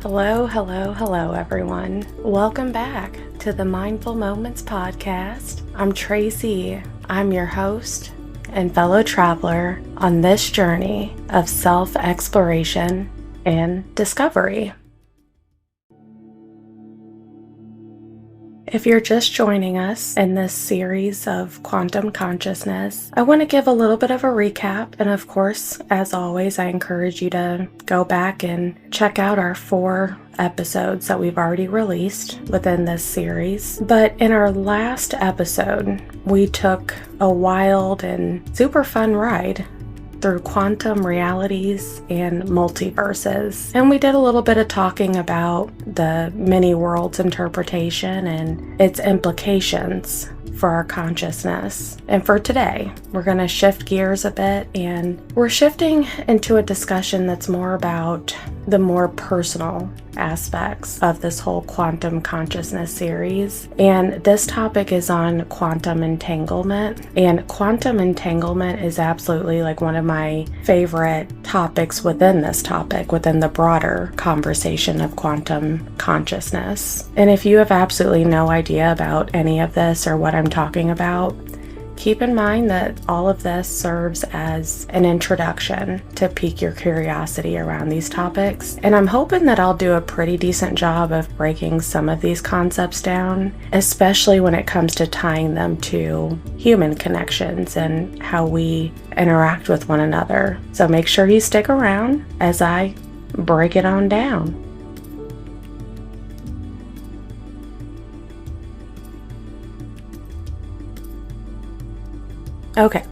Hello, hello, hello, everyone. Welcome back to the Mindful Moments podcast. I'm Tracy. I'm your host and fellow traveler on this journey of self-exploration and discovery. If you're just joining us in this series of quantum consciousness, I want to give a little bit of a recap. And of course, as always, I encourage you to go back and check out our 4 episodes that we've already released within this series. But in our last episode, we took a wild and super fun ride through quantum realities and multiverses. And we did a little bit of talking about the many worlds interpretation and its implications for our consciousness. And for today, we're going to shift gears a bit, and we're shifting into a discussion that's more about the more personal aspects of this whole quantum consciousness series. And this topic is on quantum entanglement. And quantum entanglement is absolutely like one of my favorite topics within this topic, within the broader conversation of quantum consciousness. And if you have absolutely no idea about any of this or what I'm talking about, keep in mind that all of this serves as an introduction to pique your curiosity around these topics. And I'm hoping that I'll do a pretty decent job of breaking some of these concepts down, especially when it comes to tying them to human connections and how we interact with one another. So make sure you stick around as I break it on down. Okay,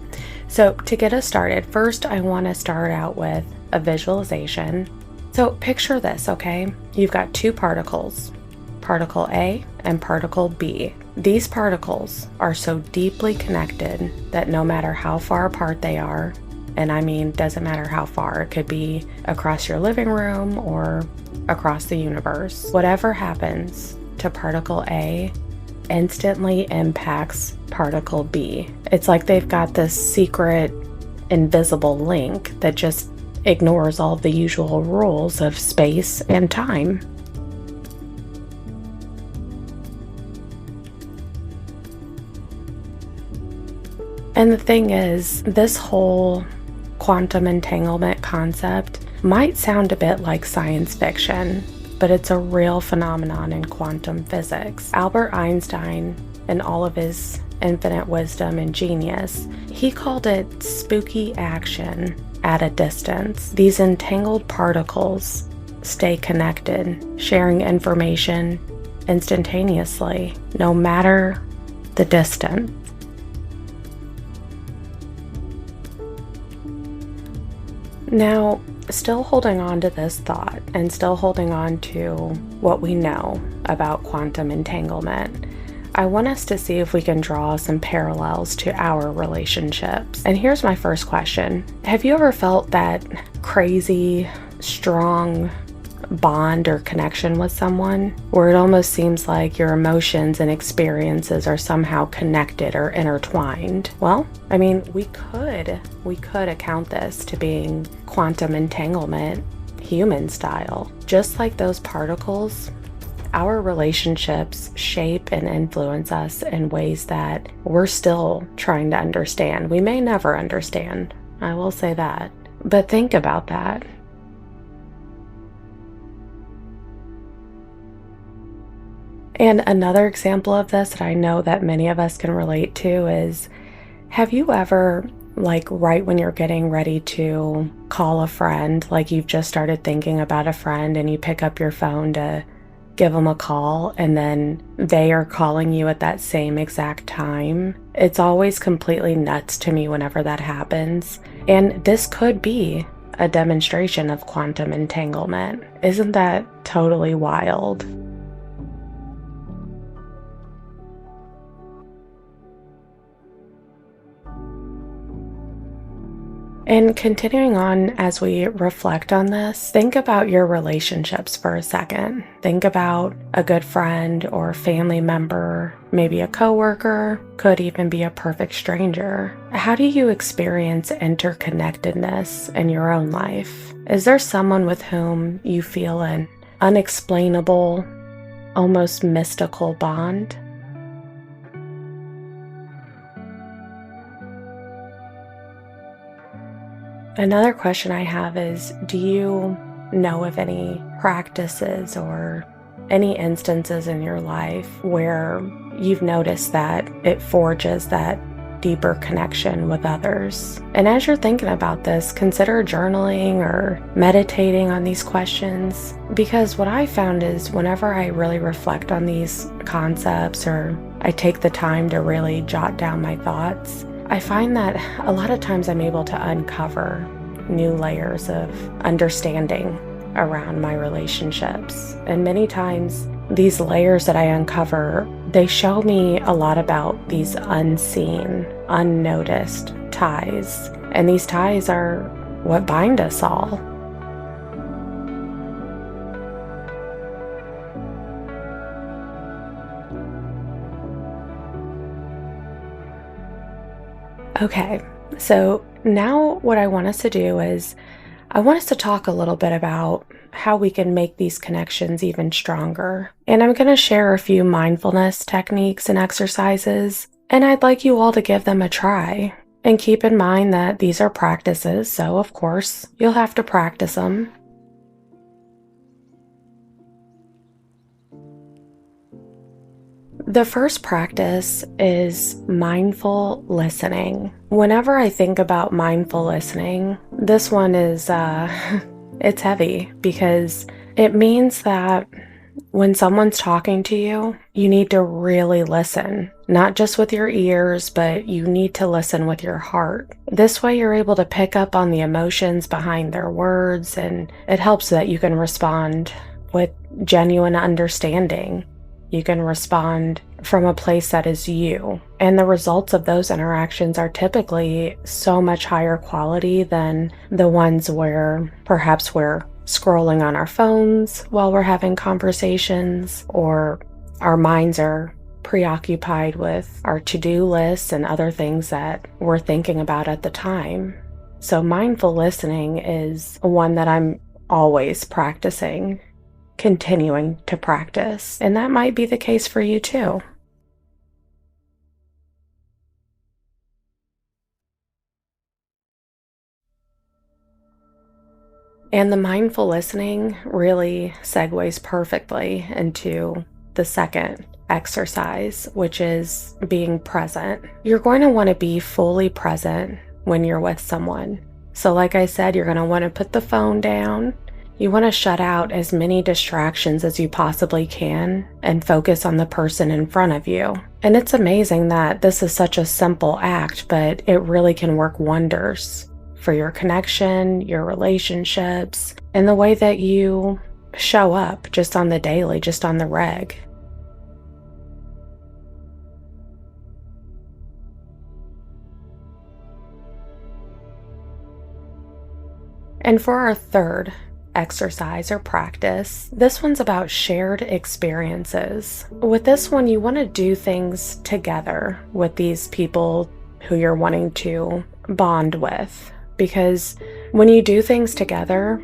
so to get us started, first I want to start out with a visualization. So picture this, okay? You've got 2 particles, particle A and particle B. These particles are so deeply connected that no matter how far apart they are, and I mean, doesn't matter how far, it could be across your living room or across the universe. Whatever happens to particle A instantly impacts particle B. It's like they've got this secret invisible link that just ignores all the usual rules of space and time. And the thing is, this whole quantum entanglement concept might sound a bit like science fiction, but it's a real phenomenon in quantum physics. Albert Einstein, in all of his infinite wisdom and genius, he called it spooky action at a distance. These entangled particles stay connected, sharing information instantaneously, no matter the distance. Now, still holding on to this thought and still holding on to what we know about quantum entanglement, I want us to see if we can draw some parallels to our relationships. And here's my first question. Have you ever felt that crazy, strong bond or connection with someone where it almost seems like your emotions and experiences are somehow connected or intertwined? Well, I mean, we could account this to being quantum entanglement human style. Just like those particles, our relationships shape and influence us in ways that we're still trying to understand. We may never understand, I will say that. But think about that. And another example of this that I know that many of us can relate to is, have you ever, like right when you're getting ready to call a friend, like you've just started thinking about a friend and you pick up your phone to give them a call and then they are calling you at that same exact time? It's always completely nuts to me whenever that happens. And this could be a demonstration of quantum entanglement. Isn't that totally wild? And continuing on as we reflect on this, think about your relationships for a second. Think about a good friend or family member, maybe a coworker, could even be a perfect stranger. How do you experience interconnectedness in your own life? Is there someone with whom you feel an unexplainable, almost mystical bond. Another question I have is, do you know of any practices or any instances in your life where you've noticed that it forges that deeper connection with others? And as you're thinking about this, consider journaling or meditating on these questions, because what I found is whenever I really reflect on these concepts or I take the time to really jot down my thoughts, I find that a lot of times I'm able to uncover new layers of understanding around my relationships. And many times these layers that I uncover, they show me a lot about these unseen, unnoticed ties. And these ties are what bind us all. Okay, so now what I want us to do is I want us to talk a little bit about how we can make these connections even stronger. And I'm going to share a few mindfulness techniques and exercises, and I'd like you all to give them a try. And keep in mind that these are practices, so of course, you'll have to practice them. The first practice is mindful listening. Whenever I think about mindful listening, this one is, it's heavy because it means that when someone's talking to you, you need to really listen, not just with your ears, but you need to listen with your heart. This way you're able to pick up on the emotions behind their words, and it helps that you can respond with genuine understanding. You can respond from a place that is you. And the results of those interactions are typically so much higher quality than the ones where perhaps we're scrolling on our phones while we're having conversations, or our minds are preoccupied with our to-do lists and other things that we're thinking about at the time. So mindful listening is one that I'm always practicing, continuing to practice, and that might be the case for you too. And the mindful listening really segues perfectly into the second exercise, which is being present. You're going to want to be fully present when you're with someone. So like I said, you're going to want to put the phone down. You want to shut out as many distractions as you possibly can and focus on the person in front of you. And it's amazing that this is such a simple act, but it really can work wonders for your connection, your relationships, and the way that you show up just on the daily, just on the reg. And for our third exercise or practice, this one's about shared experiences. With this one, you want to do things together with these people who you're wanting to bond with, because when you do things together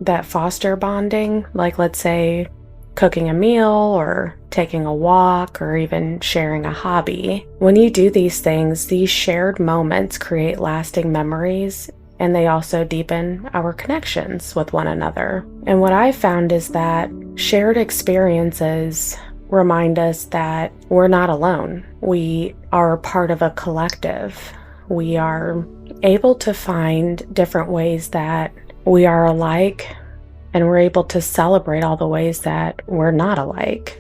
that foster bonding, like let's say cooking a meal or taking a walk or even sharing a hobby, when you do these things, these shared moments create lasting memories, and they also deepen our connections with one another. And what I found is that shared experiences remind us that we're not alone. We are part of a collective. We are able to find different ways that we are alike, and we're able to celebrate all the ways that we're not alike.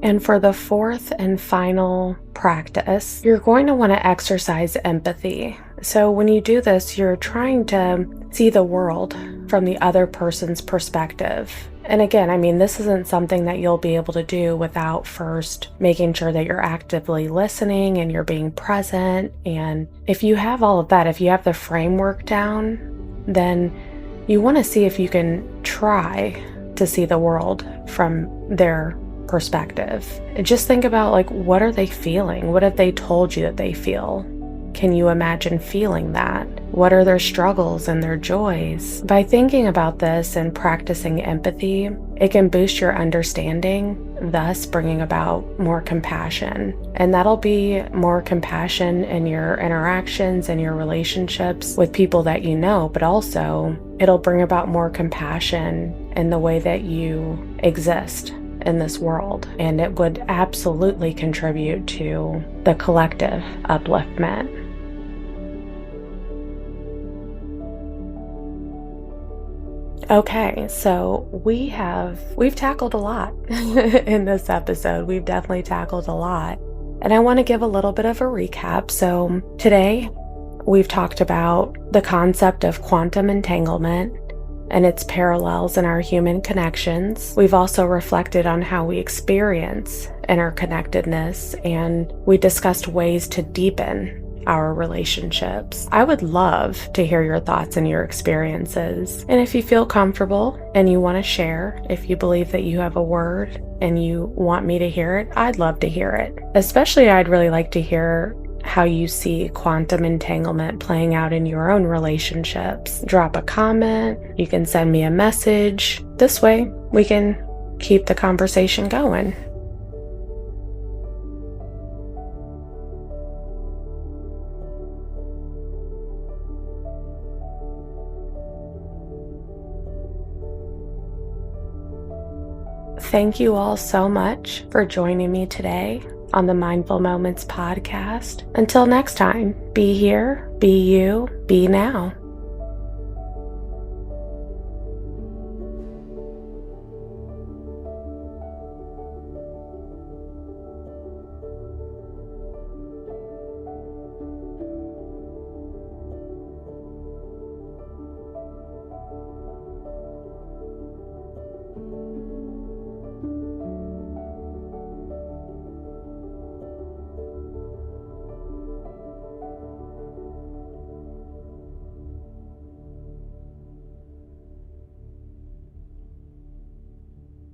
And for the fourth and final practice, you're going to want to exercise empathy. So when you do this, you're trying to see the world from the other person's perspective. And again, I mean, this isn't something that you'll be able to do without first making sure that you're actively listening and you're being present. And if you have all of that, if you have the framework down, then you want to see if you can try to see the world from their perspective. Just think about, like, what are they feeling? What have they told you that they feel? Can you imagine feeling that? What are their struggles and their joys? By thinking about this and practicing empathy, it can boost your understanding, thus bringing about more compassion. And that'll be more compassion in your interactions and your relationships with people that you know, but also it'll bring about more compassion in the way that you exist in this world. And it would absolutely contribute to the collective upliftment. Okay, so we've tackled a lot in this episode. We've definitely tackled a lot. And I want to give a little bit of a recap. So today we've talked about the concept of quantum entanglement and its parallels in our human connections. We've also reflected on how we experience interconnectedness, and we discussed ways to deepen our relationships. I would love to hear your thoughts and your experiences. And if you feel comfortable and you want to share, if you believe that you have a word and you want me to hear it, I'd love to hear it. Especially, I'd really like to hear how you see quantum entanglement playing out in your own relationships. Drop a comment. You can send me a message. This way, we can keep the conversation going. Thank you all so much for joining me today on the Mindful Moments podcast. Until next time, be here, be you, be now.